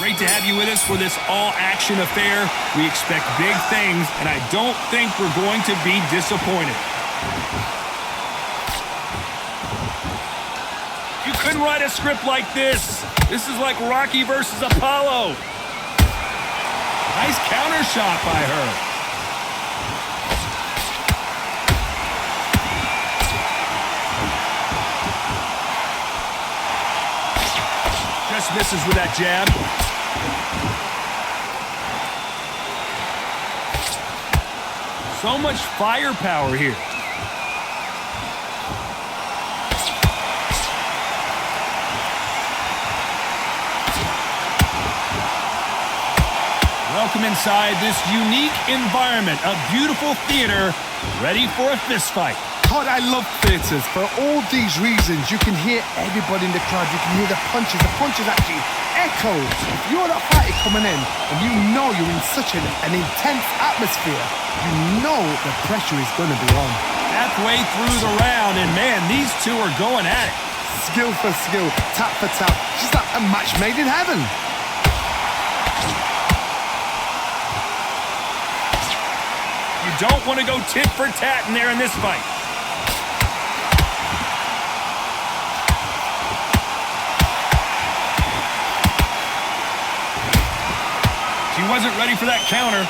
Great to have you with us for this all-action affair. We expect big things, and I don't think we're going to be disappointed. You couldn't write a script like this. This is like Rocky versus Apollo. Nice counter shot by her. Just misses with that jab. So much firepower here. Welcome inside this unique environment, a beautiful theater, ready for a fist fight. God, I love theatres. For all these reasons, you can hear everybody in the crowd. You can hear the punches. The punches actually echoes. If you're a fighter coming in and you know you're in such an intense atmosphere, you know the pressure is going to be on. Halfway through the round, and man, these two are going at it. Skill for skill, tap for tap. Just like a match made in heaven. You don't want to go tit for tat in there in this fight. She wasn't ready for that counter.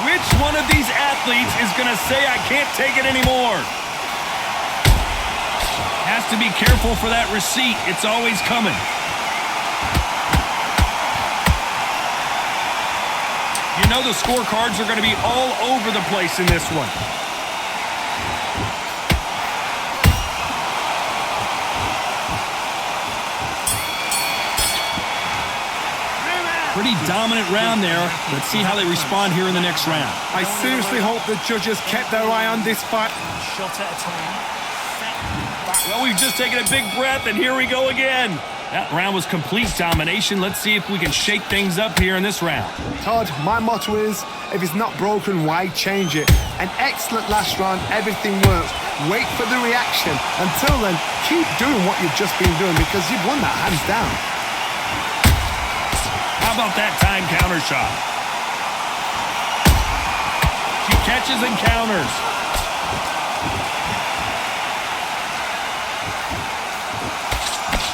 Which one of these athletes is going to say, I can't take it anymore? Has to be careful for that receipt. It's always coming. You know the scorecards are going to be all over the place in this one. Pretty dominant round there. Let's see how they respond here in the next round. I seriously hope the judges kept their eye on this fight. Shot at a time. Well, we've just taken a big breath, and here we go again. That round was complete domination. Let's see if we can shake things up here in this round. Todd, my motto is, if it's not broken, why change it? An excellent last round, everything works. Wait for the reaction. Until then, keep doing what you've just been doing because you've won that hands down. How about that time counter shot? She catches and counters.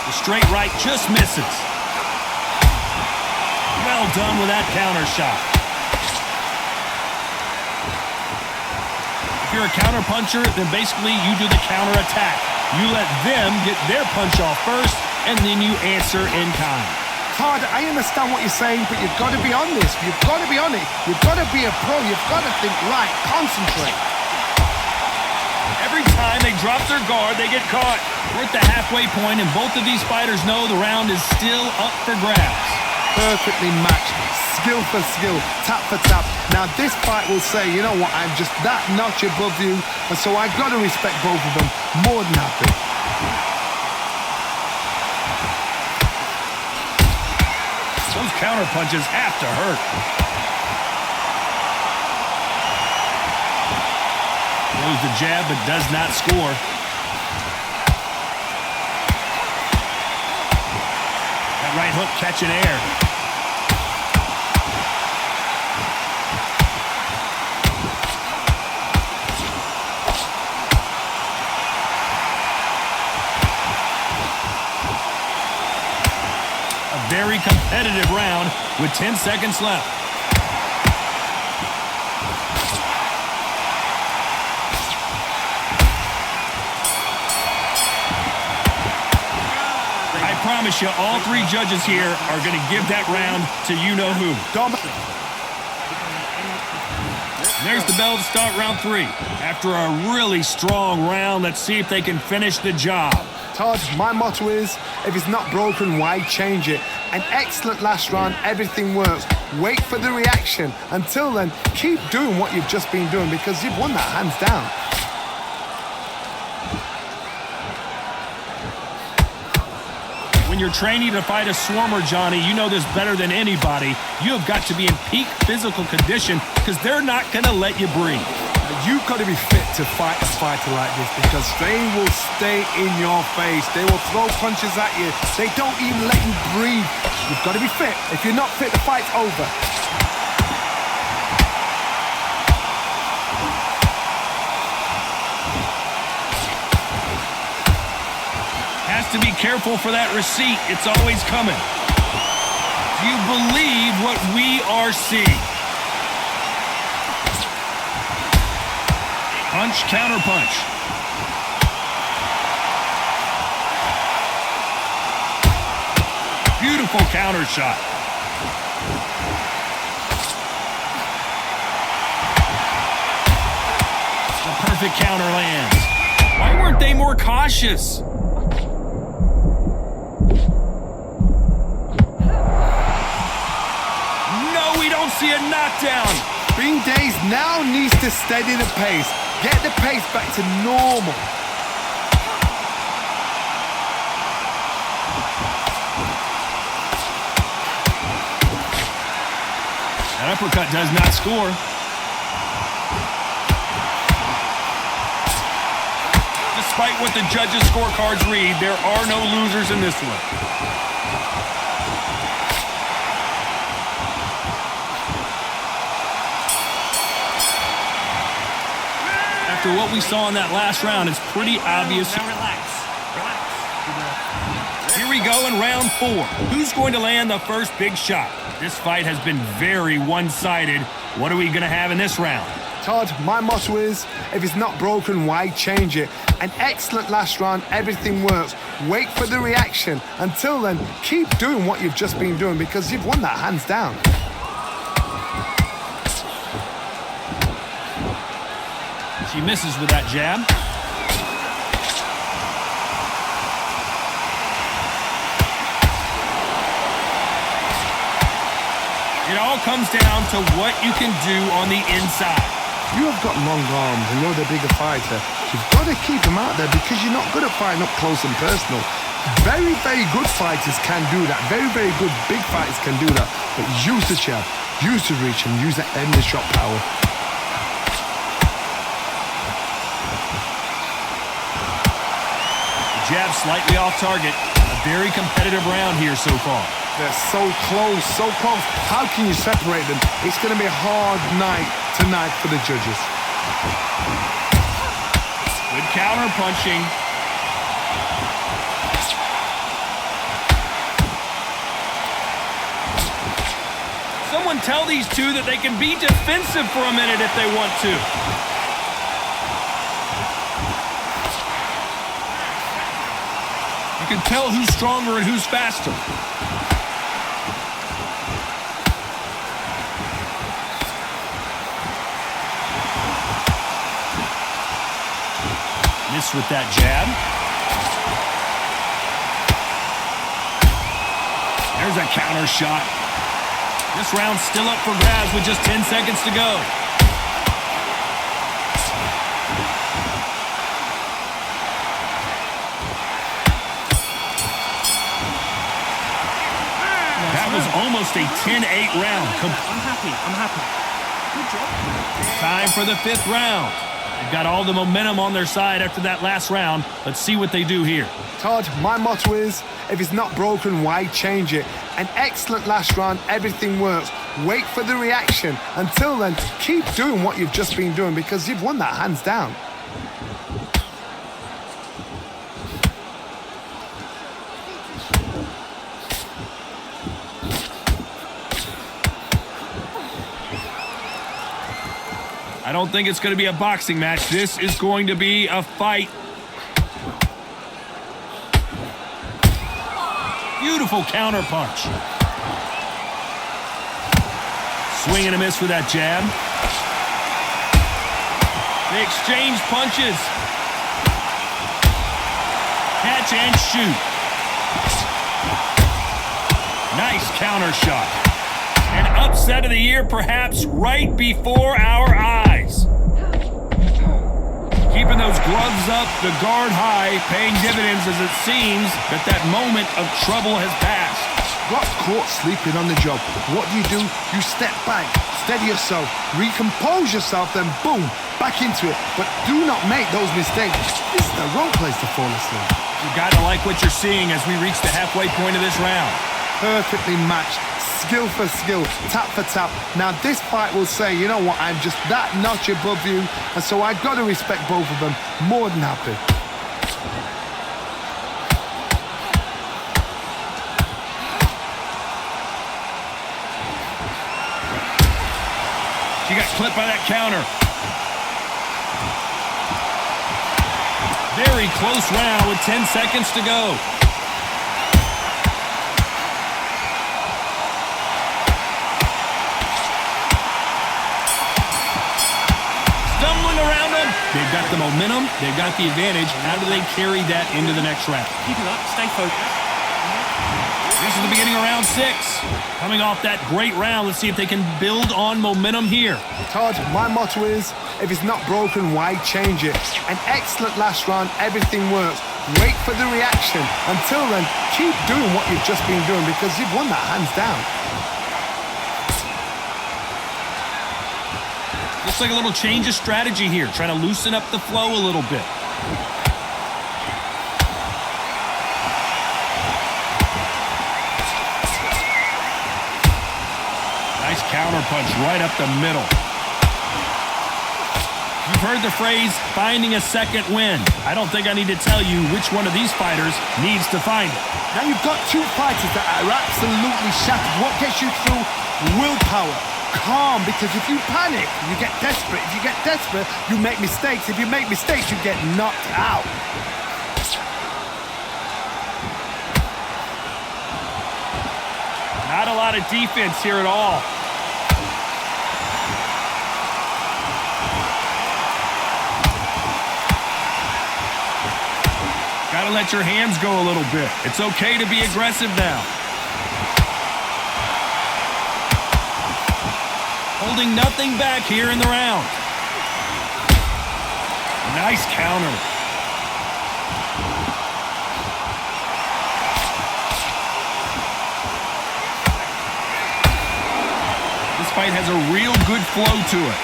The straight right just misses. Well done with that counter shot. If you're a counter puncher, then basically you do the counter attack. You let them get their punch off first, and then you answer in kind. Todd, I understand what you're saying, but you've got to be on this. You've got to be on it. You've got to be a pro. You've got to think right. Concentrate. Every time they drop their guard, they get caught. We're at the halfway point, and both of these fighters know the round is still up for grabs. Perfectly matched. Skill for skill. Tap for tap. Now, this fight will say, you know what, I'm just that notch above you, and so I've got to respect both of them. More than happy. Those counter punches have to hurt. Throws the jab, but does not score. That right hook catching air. Very competitive round with 10 seconds left. I promise you, all three judges here are going to give that round to you-know-who. There's the bell to start round 3. After a really strong round, let's see if they can finish the job. Todd, my motto is, if it's not broken, why change it? An excellent last round, everything works. Wait for the reaction. Until then, keep doing what you've just been doing because you've won that hands down. When you're training to fight a swarmer, Johnny, you know this better than anybody. You have got to be in peak physical condition because they're not going to let you breathe. You've got to be fit to fight a fighter like this because they will stay in your face. They will throw punches at you. They don't even let you breathe. You've got to be fit. If you're not fit, the fight's over. Has to be careful for that receipt. It's always coming. Do you believe what we are seeing? Punch, counter punch. Beautiful counter shot. The perfect counter lands. Why weren't they more cautious? No, we don't see a knockdown. Bing Days now needs to steady the pace. Get the pace back to normal. That uppercut does not score. Despite what the judges' scorecards read, there are no losers in this one. After what we saw in that last round, it's pretty obvious. Now relax. Here we go in round 4. Who's going to land the first big shot? This fight has been very one-sided. What are we going to have in this round? Todd, my motto is, if it's not broken, why change it? An excellent last round, everything works. Wait for the reaction. Until then, keep doing what you've just been doing because you've won that hands down. She misses with that jab. It all comes down to what you can do on the inside. You have got long arms and you're the bigger fighter. You've got to keep them out there because you're not good at fighting up close and personal. Very, very good fighters can do that. Very, very good big fighters can do that. But use the jab, use the reach, and use that endless shot power. Jab slightly off target. A very competitive round here so far. They're so close, so close. How can you separate them? It's going to be a hard night tonight for the judges. Good counter punching. Someone tell these two that they can be defensive for a minute if they want to. You can tell who's stronger and who's faster. Miss with that jab. There's a counter shot. This round's still up for grabs with just 10 seconds to go. That was almost a 10-8 round. I'm happy. Good job. Time for the 5th round. They've got all the momentum on their side after that last round. Let's see what they do here. Todd, my motto is, if it's not broken, why change it? An excellent last round, everything works. Wait for the reaction. Until then, keep doing what you've just been doing because you've won that hands down. I don't think it's going to be a boxing match. This is going to be a fight. Beautiful counter punch. Swing and a miss for that jab. They exchange punches. Catch and shoot. Nice counter shot. An upset of the year, perhaps right before our eyes. Keeping those gloves up, the guard high, paying dividends as it seems that moment of trouble has passed. got caught sleeping on the job. What do? You step back, steady yourself, recompose yourself, then boom, back into it. But do not make those mistakes. This is the wrong place to fall asleep. You gotta like what you're seeing as we reach the halfway point of this round. Perfectly matched, skill for skill, tap for tap. Now this fight will say, you know what, I'm just that notch above you, and so I've got to respect both of them. More than happy. She got clipped by that counter. Very close round with 10 seconds to go. Stumbling around them. They've got the momentum. They've got the advantage. How do they carry that into the next round? Keep it up. Stay focused. This is the beginning of round 6. Coming off that great round, let's see if they can build on momentum here. Todd, my motto is, if it's not broken, why change it? An excellent last round, everything works. Wait for the reaction. Until then, keep doing what you've just been doing because you've won that hands down. Looks like a little change of strategy here, trying to loosen up the flow a little bit. Nice counter punch right up the middle. You've heard the phrase, finding a second win. I don't think I need to tell you which one of these fighters needs to find it. Now you've got two fighters that are absolutely shattered. What gets you through? Willpower. Calm, because if you panic, you get desperate. If you get desperate, you make mistakes. If you make mistakes, you get knocked out. Not a lot of defense here at all. Gotta let your hands go a little bit. It's okay to be aggressive now. Holding nothing back here in the round. Nice counter. This fight has a real good flow to it.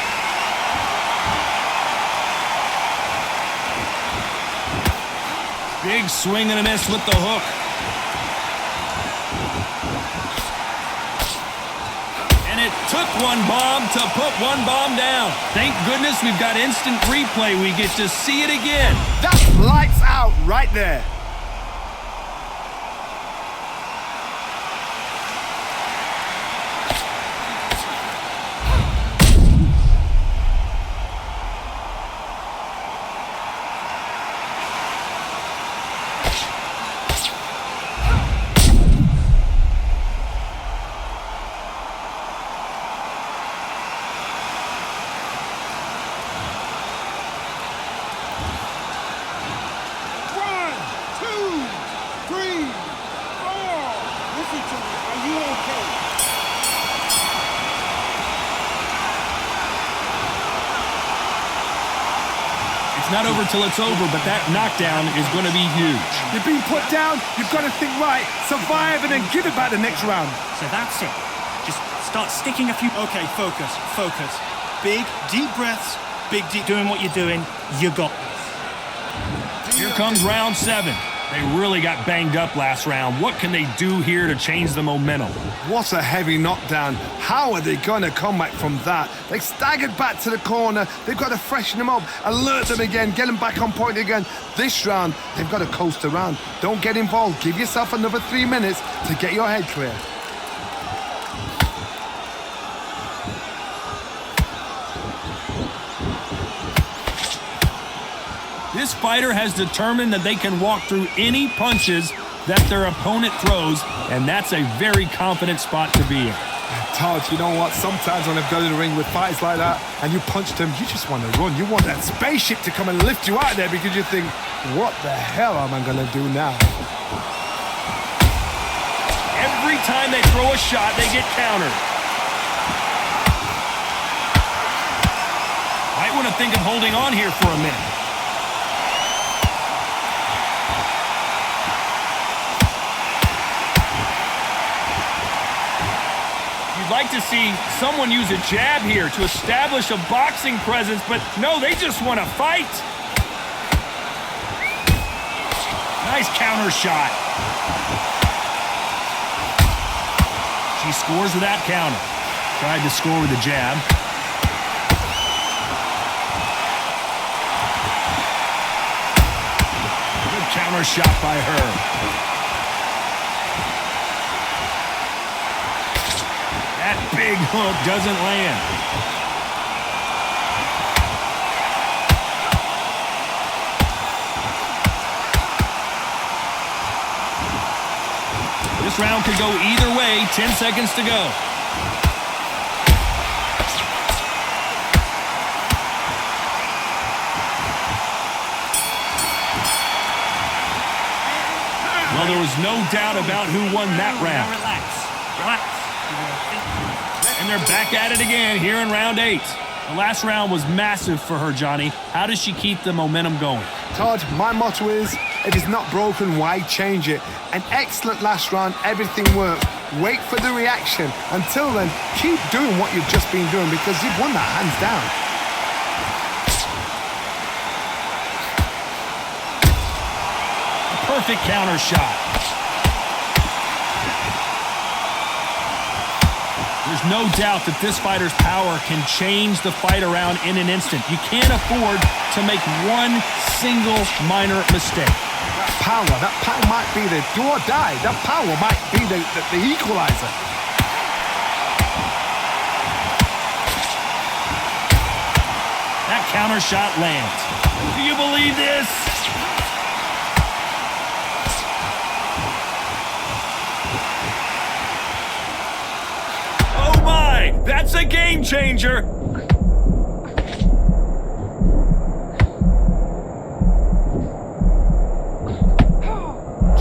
Big swing and a miss with the hook. And it took one bomb to put one bomb down. Thank goodness we've got instant replay. We get to see it again. That's lights out right there. Not over till it's over, but that knockdown is going to be huge. You've been put down, you've got to think right, survive and then give it back the next round. So that's it. Just start sticking a few... Okay, focus, focus. Big, deep breaths, big, deep... Doing what you're doing, you got this. Here comes round 7. They really got banged up last round. What can they do here to change the momentum? What a heavy knockdown. How are they going to come back from that? They staggered back to the corner. They've got to freshen them up, alert them again, get them back on point again. This round, they've got to coast around. Don't get involved. Give yourself another 3 minutes to get your head clear. This fighter has determined that they can walk through any punches that their opponent throws, and that's a very confident spot to be in. Todd, you know what? Sometimes when I've got in the ring with fights like that and you punch them, you just want to run. You want that spaceship to come and lift you out of there because you think, what the hell am I going to do now? Every time they throw a shot, they get countered. Might want to think of holding on here for a minute. like to see someone use a jab here to establish a boxing presence, but no, they just want to fight. Nice counter shot. She scores with that counter. Tried to score with a jab. Good counter shot by her. That big hook doesn't land. This round could go either way. 10 seconds to go. Well, there was no doubt about who won that round. Relax. Relax. And they're back at it again here in round 8. The last round was massive for her, Johnny. How does she keep the momentum going? Todd, my motto is, if it's not broken, why change it? An excellent last round, everything worked. Wait for the reaction. Until then, keep doing what you've just been doing because you've won that hands down. A perfect counter shot. There's no doubt that this fighter's power can change the fight around in an instant. You can't afford to make one single minor mistake. That power might be the do or die. That power might be the equalizer. That counter shot lands. Do you believe this? Oh my, that's a game changer.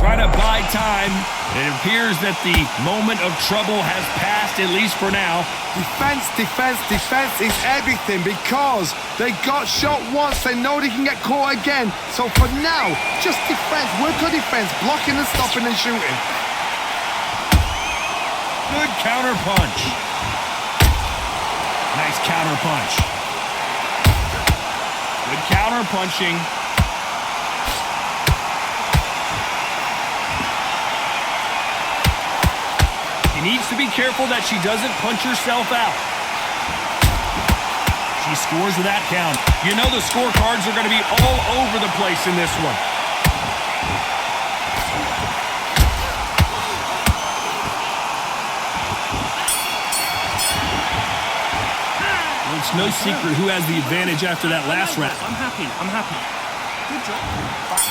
Trying to buy time. It appears that the moment of trouble has passed, at least for now. Defense is everything because they got shot once. They know they can get caught again. So for now, just defense. Work on defense, blocking and stopping and shooting. Good counter punch. Nice counter punch. Good counter punching. She needs to be careful that she doesn't punch herself out. She scores with that count. You know the scorecards are going to be all over the place in this one. Well, it's no secret who has the advantage after that last round. I'm happy. Good job.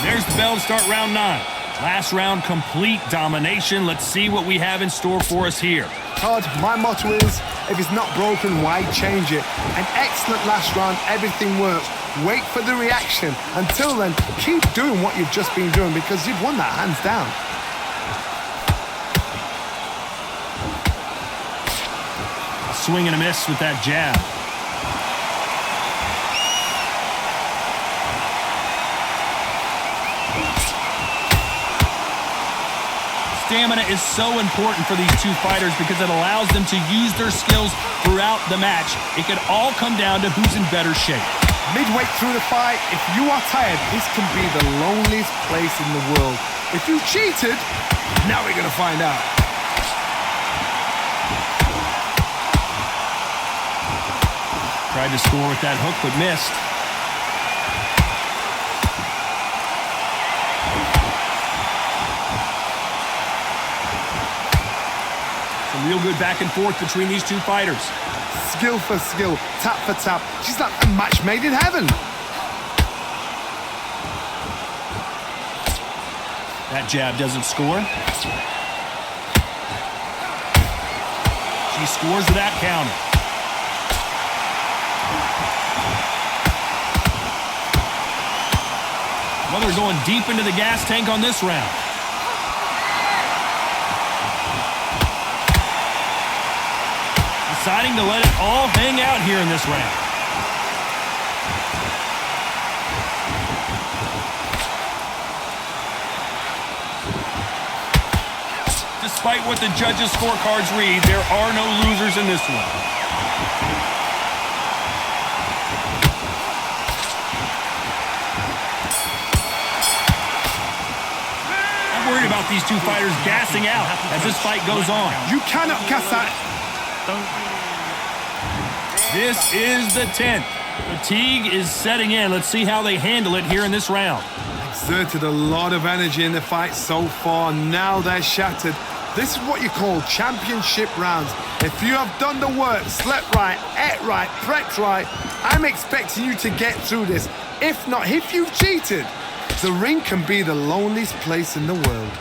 There's the bell to start round 9. Last round, complete domination. Let's see what we have in store for us here. Todd, my motto is, if it's not broken, why change it? An excellent last round, everything works. Wait for the reaction. Until then, keep doing what you've just been doing because you've won that hands down. A swing and a miss with that jab. Stamina is so important for these two fighters because it allows them to use their skills throughout the match. It could all come down to who's in better shape. Midway through the fight, if you are tired, this can be the loneliest place in the world. If you cheated, now we're going to find out. Tried to score with that hook, but missed. Real good back and forth between these two fighters. Skill for skill, tap for tap. She's like a match made in heaven. That jab doesn't score. She scores with that counter. Well, they're going deep into the gas tank on this round. Deciding to let it all hang out here in this round. despite what the judges' scorecards read, there are no losers in this one. I'm worried about these two fighters gassing out as this fight goes on. You cannot gas out. This is the 10th. Fatigue is setting in. Let's see how they handle it here in this round. Exerted a lot of energy in the fight so far. Now they're shattered. This is what you call championship rounds. If you have done the work, slept right, ate right, prepped right, I'm expecting you to get through this. If not, if you've cheated, the ring can be the loneliest place in the world.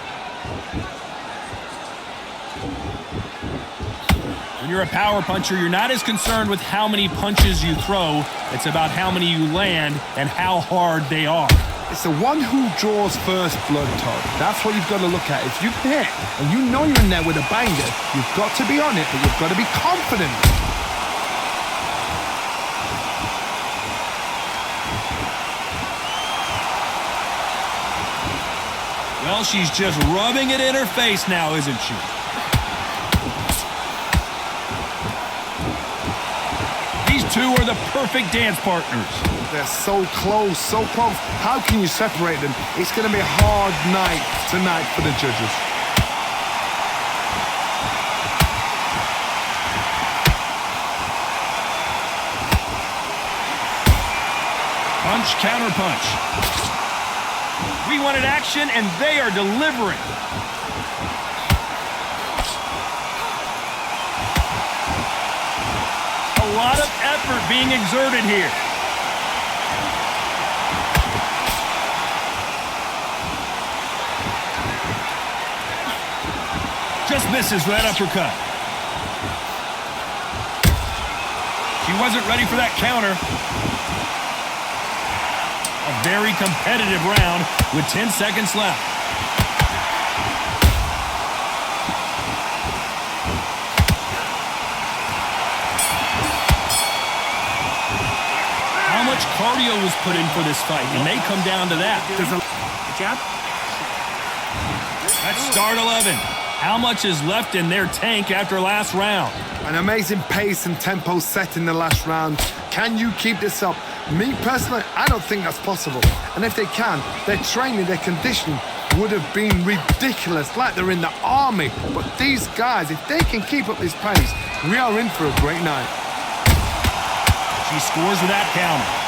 When you're a power puncher, you're not as concerned with how many punches you throw. It's about how many you land and how hard they are. It's the one who draws first blood, Todd. That's what you've got to look at. If you hit and you know you're in there with a banger, you've got to be on it, but you've got to be confident. Well, she's just rubbing it in her face now, isn't she? These two are the perfect dance partners. They're so close, so close. How can you separate them? It's going to be a hard night tonight for the judges. Punch, counter punch. We wanted action, and they are delivering. A lot of effort being exerted here. Just misses that uppercut. She wasn't ready for that counter. A very competitive round with 10 seconds left. How much cardio was put in for this fight? It may come down to that. Jab. That's start 11. How much is left in their tank after last round? An amazing pace and tempo set in the last round. Can you keep this up? Me personally, I don't think that's possible. And if they can, their training, their conditioning would have been ridiculous, like they're in the army. But these guys, if they can keep up this pace, we are in for a great night. She scores with that counter.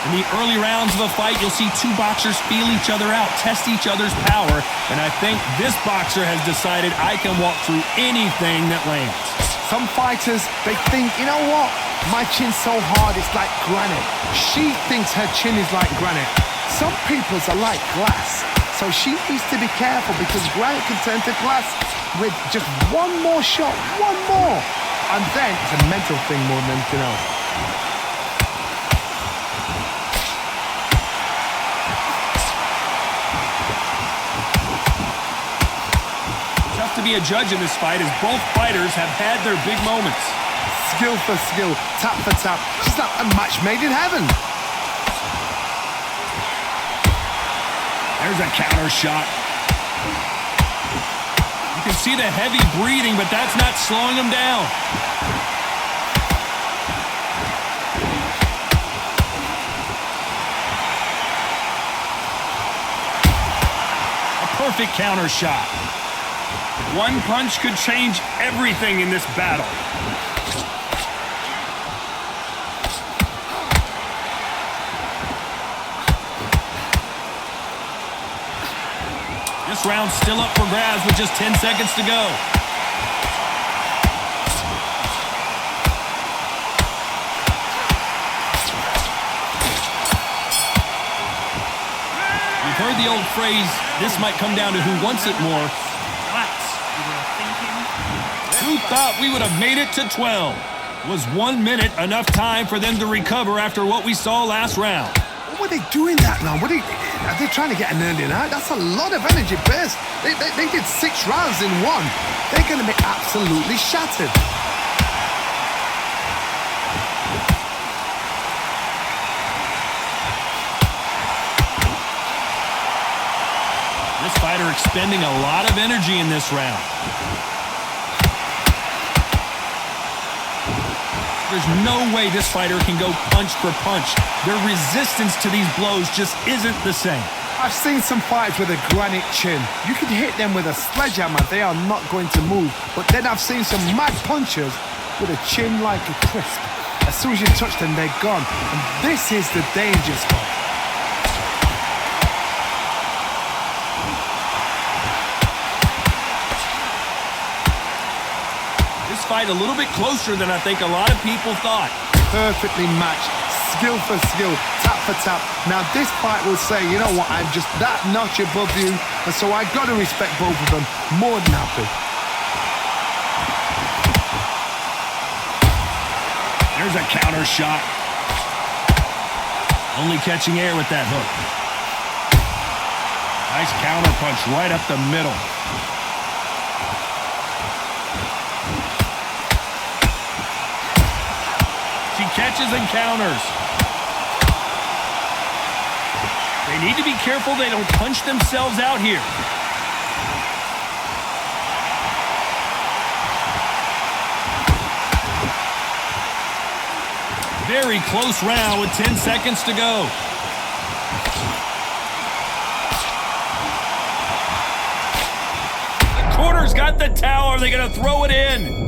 In the early rounds of a fight, you'll see two boxers feel each other out, test each other's power, and I think this boxer has decided I can walk through anything that lands. Some fighters, they think, you know what? My chin's so hard, it's like granite. She thinks her chin is like granite. Some people's are like glass. So she needs to be careful because granite can turn to glass with just one more shot, one more. And then it's a mental thing more than anything else. To be a judge in this fight as both fighters have had their big moments. Skill for skill, tap for tap. She's like a match made in heaven. There's a counter shot. You can see the heavy breathing, but that's not slowing him down. A perfect counter shot. One punch could change everything in this battle. This round's still up for grabs with just 10 seconds to go. You've heard the old phrase, this might come down to who wants it more. Who thought we would have made it to 12? Was 1 minute enough time for them to recover after what we saw last round? What were they doing that now? Are they trying to get an early night? That's a lot of energy burst. They did 6 rounds in one. They're going to be absolutely shattered. This fighter expending a lot of energy in this round. There's no way this fighter can go punch for punch. Their resistance to these blows just isn't the same. I've seen some fights with a granite chin. You can hit them with a sledgehammer, they are not going to move. But then I've seen some mad punchers with a chin like a crisp. As soon as you touch them, they're gone. And this is the danger spot. This fight a little bit closer than I think a lot of people thought. Perfectly matched, skill for skill, tap for tap. Now this fight will say, you know what, I'm just that notch above you, and so I've got to respect both of them. More than happy. There's a counter shot. Only catching air with that hook. Nice counter punch right up the middle. She catches and counters. They need to be careful they don't punch themselves out here. Very close round with 10 seconds to go. The corner's got the towel. Are they going to throw it in?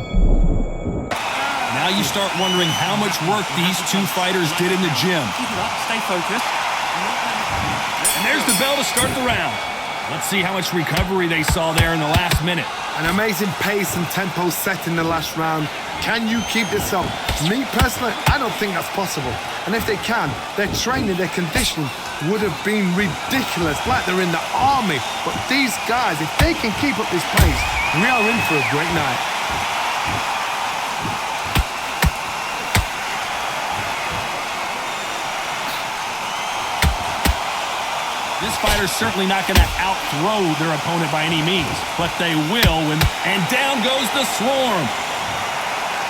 Now you start wondering how much work these two fighters did in the gym. Keep it up, stay focused. And there's the bell to start the round. Let's see how much recovery they saw there in the last minute. An amazing pace and tempo set in the last round. Can you keep this up? Me personally, I don't think that's possible. And if they can, their training, their conditioning would have been ridiculous, like they're in the army. But these guys, if they can keep up this pace, we are in for a great night. This fighter's certainly not going to out-throw their opponent by any means, but they will and down goes the Swarm.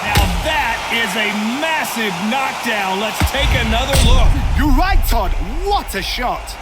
Now that is a massive knockdown. Let's take another look. You're right, Todd. What a shot.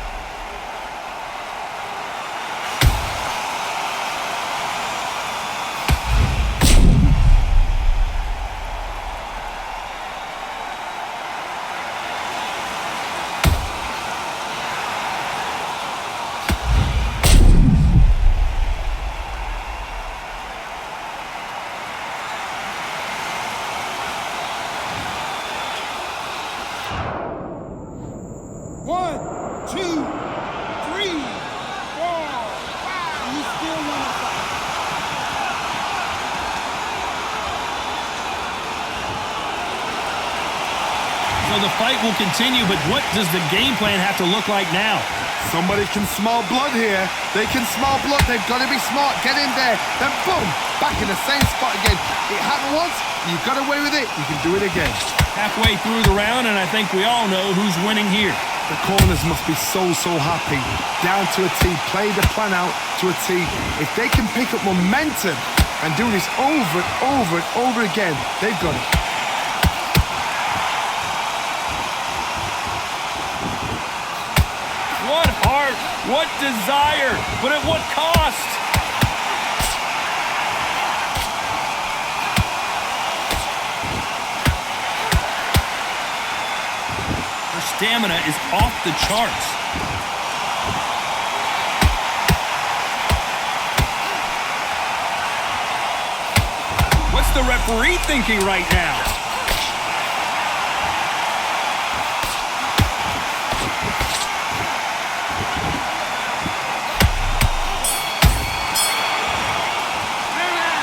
So the fight will continue, but what does the game plan have to look like now? Somebody can smell blood here. They can smell blood. They've got to be smart. Get in there. Then boom, back in the same spot again. It happened once. You got away with it. You can do it again. Halfway through the round, and I think we all know who's winning here. The corners must be so happy. Down to a T. Play the plan out to a T. If they can pick up momentum and do this over and over and over again, they've got it. What heart, what desire, but at what cost? Her stamina is off the charts. What's the referee thinking right now?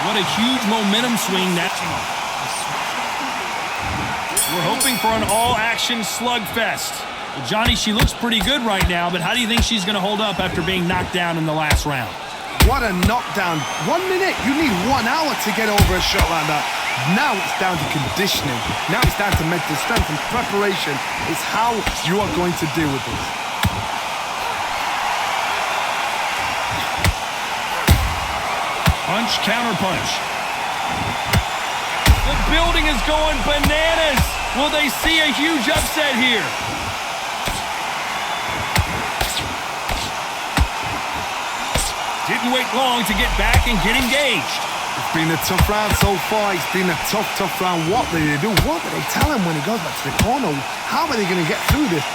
What a huge momentum swing that. We're hoping for an all-action slugfest. Well, Johnny, she looks pretty good right now, but how do you think she's going to hold up after being knocked down in the last round? What a knockdown. 1 minute, you need 1 hour to get over a shot like that. Now it's down to conditioning. Now it's down to mental strength and preparation. It's how you are going to deal with this. Punch, counter punch. The building is going bananas. Will they see a huge upset here? Didn't wait long to get back and get engaged. It's been a tough round so far. It's been a tough round. What do they do? What do they tell him when he goes back to the corner? How are they going to get through this?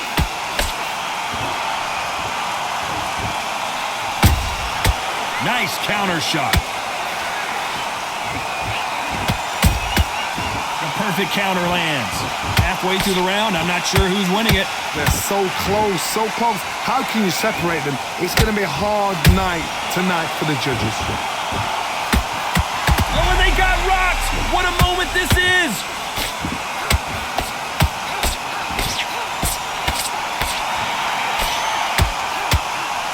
Nice counter shot. The perfect counter lands. Halfway through the round, I'm not sure who's winning it. They're so close, so close. How can you separate them? It's going to be a hard night tonight for the judges. Oh, and they got rocked! What a moment this is!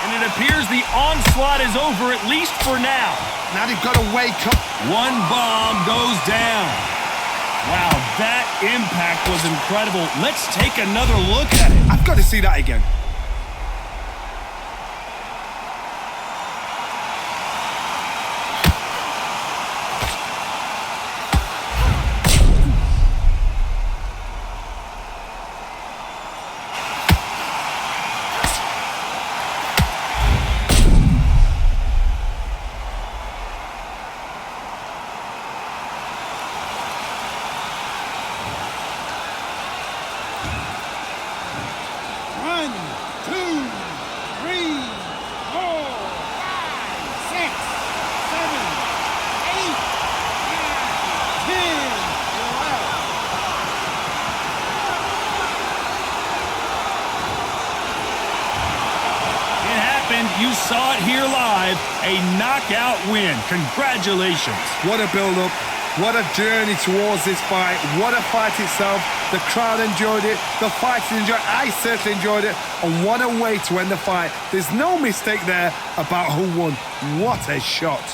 And it appears the onslaught is over, at least for now. Now they've got to wake up. One bomb goes down. Wow, that impact was incredible. Let's take another look at it. I've got to see that again. You saw it here live, a knockout win. Congratulations. What a build-up. What a journey towards this fight. What a fight itself. The crowd enjoyed it. The fighters enjoyed it. I certainly enjoyed it. And what a way to end the fight. There's no mistake there about who won. What a shot.